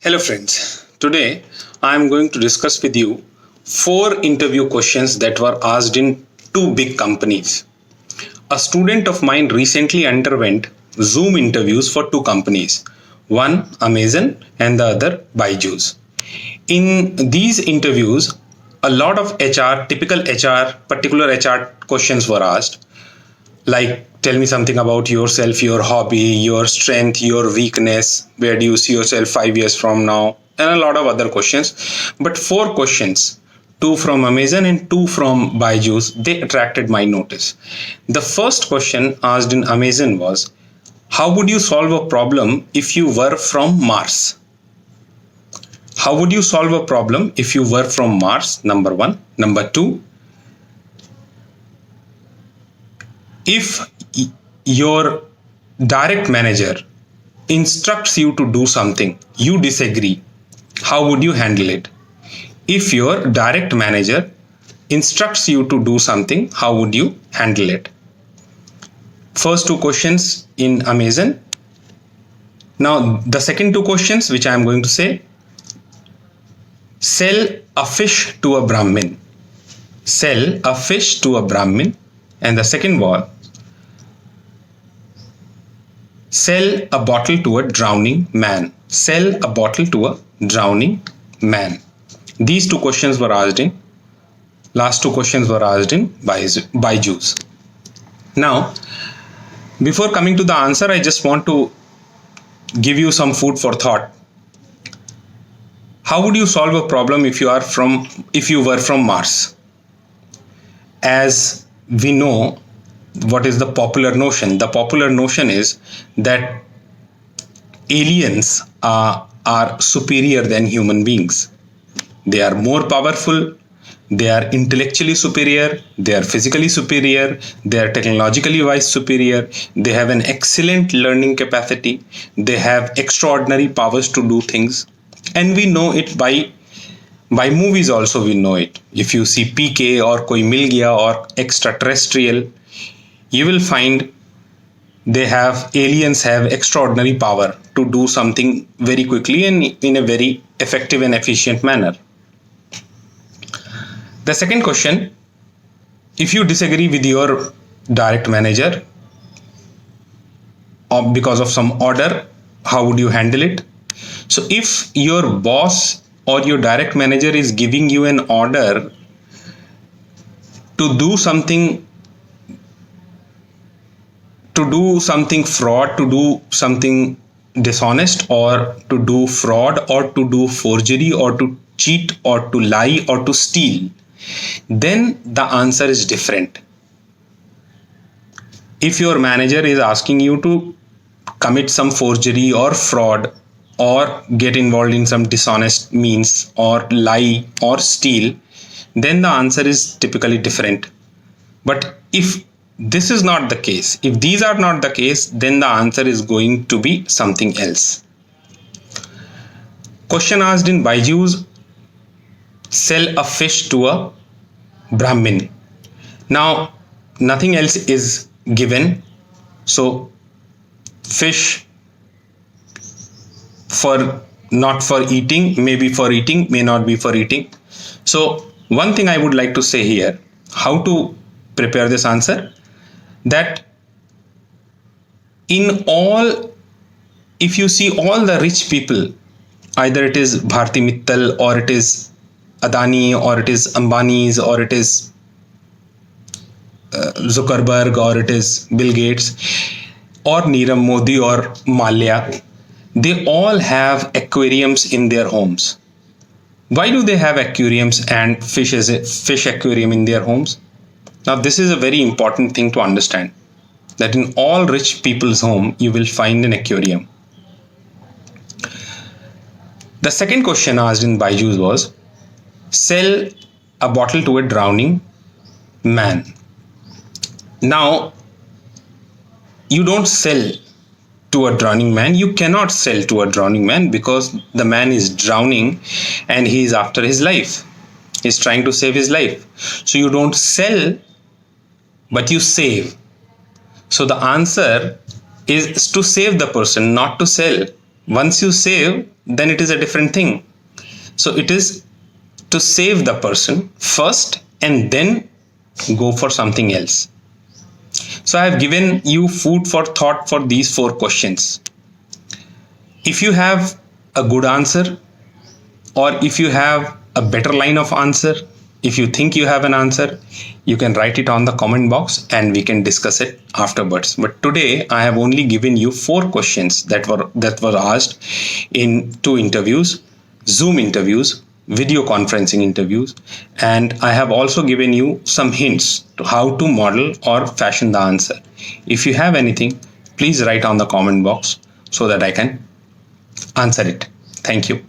Hello friends, today I am going to discuss with you 4 interview questions that were asked in 2 big companies. A student of mine recently underwent Zoom interviews for 2 companies, one Amazon and the other Byju's. In these interviews, a lot of typical HR, particular HR questions were asked, like tell me something about yourself, your hobby, your strength, your weakness, where do you see yourself 5 years from now, and a lot of other questions. But 4 questions, two from Amazon and two from Byju's, they attracted my notice. The first question asked in Amazon was, how would you solve a problem if you were from Mars? How would you solve a problem if you were from Mars? Number one. Number two, if your direct manager instructs you to do something, you disagree, how would you handle it? If your direct manager instructs you to do something, how would you handle it? First 2 questions in Amazon. Now, the second 2 questions, which I am going to say, sell a fish to a Brahmin. Sell a fish to a Brahmin. And the second was, sell a bottle to a drowning man. Sell a bottle to a drowning man. These 2 questions were asked in, last 2 questions were asked in Byju's. Now, before coming to the answer, I just want to give you some food for thought. How would you solve a problem if you were from Mars? As we know, what is the popular notion? The popular notion is that aliens are superior than human beings. They are more powerful, they are intellectually superior, they are physically superior, they are technologically wise superior, they have an excellent learning capacity, they have extraordinary powers to do things. And we know it by movies also. We know it. If you see PK or Koi Mil Gaya or Extraterrestrial, you will find aliens have extraordinary power to do something very quickly and in a very effective and efficient manner. The second question, if you disagree with your direct manager or because of some order, how would you handle it? So if your boss or your direct manager is giving you an order to do something fraud, to do something dishonest, or to do fraud, or to do forgery, or to cheat, or to lie, or to steal, then the answer is different. If your manager is asking you to commit some forgery or fraud, or get involved in some dishonest means, or lie, or steal, then the answer is typically different. But if this is not the case, if these are not the case, then the answer is going to be something else. Question asked in Byju's, sell a fish to a Brahmin. Now, nothing else is given. So, fish not for eating, maybe for eating, may not be for eating. So, one thing I would like to say here, how to prepare this answer, that if you see all the rich people, either it is Bharti Mittal, or it is Adani, or it is Ambani's, or it is Zuckerberg, or it is Bill Gates, or Nirav Modi, or Malia, they all have aquariums in their homes. Why do they have aquariums and fish aquarium in their homes? Now, this is a very important thing to understand, that in all rich people's home, you will find an aquarium. The second question asked in Byju's was, sell a bottle to a drowning man. Now, you don't sell to a drowning man. You cannot sell to a drowning man because the man is drowning and he is after his life. He's trying to save his life. So you don't sell, but you save. So the answer is to save the person, not to sell. Once you save, then it is a different thing. So it is to save the person first and then go for something else. So I have given you food for thought for these 4 questions. If you have a good answer, or if you have a better line of answer, if you think you have an answer, you can write it on the comment box and we can discuss it afterwards. But today I have only given you 4 questions that were asked in 2 interviews, Zoom interviews, video conferencing interviews, and I have also given you some hints to how to model or fashion the answer. If you have anything, please write on the comment box so that I can answer it. Thank you.